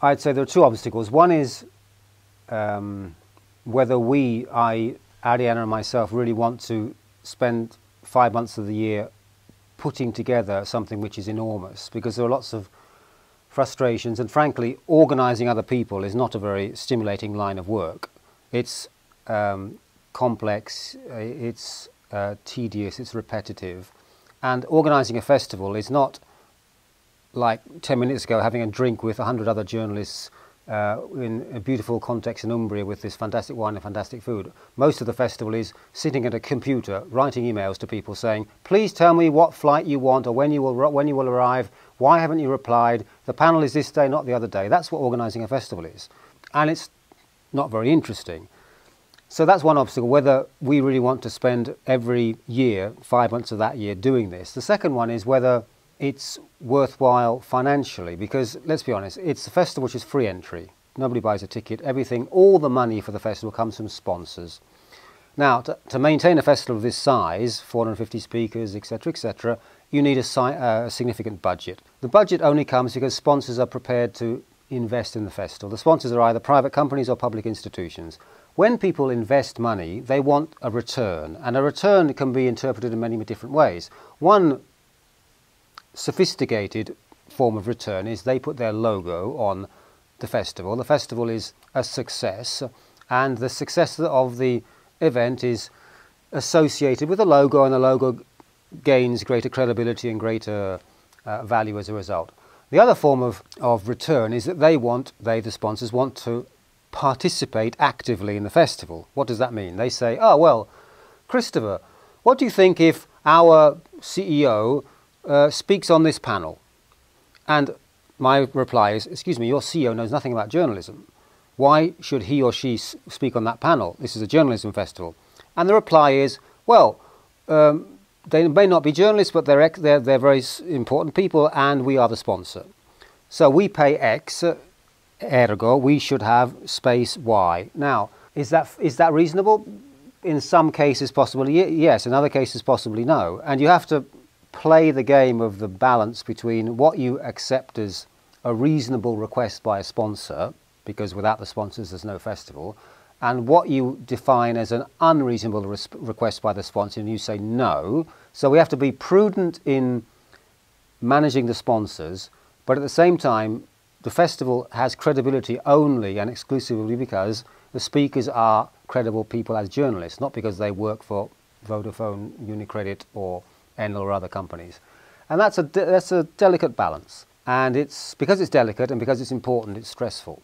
I'd say there are two obstacles. One is whether Ariana and myself, really want to spend 5 months of the year putting together something which is enormous, because there are lots of frustrations, and frankly, organising other people is not a very stimulating line of work. It's complex, it's tedious, it's repetitive, and organising a festival is not like 10 minutes ago having a drink with 100 other journalists in a beautiful context in Umbria with this fantastic wine and fantastic food. Most of the festival is sitting at a computer writing emails to people saying, please tell me what flight you want, or when you will arrive, why haven't you replied, the panel is this day, not the other day. That's what organising a festival is, and it's not very interesting. So that's one obstacle, whether we really want to spend every year, 5 months of that year, doing this. The second one is whether it's worthwhile financially, because let's be honest, it's a festival which is free entry. Nobody buys a ticket. Everything, all the money for the festival comes from sponsors. Now, to maintain a festival of this size, 450 speakers, etc., you need a significant budget. The budget only comes because sponsors are prepared to invest in the festival. The sponsors are either private companies or public institutions. When people invest money, they want a return, and a return can be interpreted in many different ways. One sophisticated form of return is they put their logo on the festival. The festival is a success, and the success of the event is associated with the logo, and the logo gains greater credibility and greater value as a result. The other form of return is that the sponsors want to participate actively in the festival. What does that mean? They say, oh, well, Christopher, what do you think if our CEO speaks on this panel? And my reply is, excuse me, your CEO knows nothing about journalism. Why should he or she speak on that panel? This is a journalism festival. And the reply is, well, they may not be journalists, but they're very important people, and we are the sponsor. So we pay X, ergo we should have space Y. Now, is that reasonable? In some cases possibly yes, in other cases possibly no. And you have to play the game of the balance between what you accept as a reasonable request by a sponsor, because without the sponsors there's no festival, and what you define as an unreasonable request by the sponsor, and you say no. So we have to be prudent in managing the sponsors, but at the same time the festival has credibility only and exclusively because the speakers are credible people as journalists, not because they work for Vodafone, Unicredit or Enel or other companies. And that's a delicate balance. And because it's delicate and because it's important, it's stressful.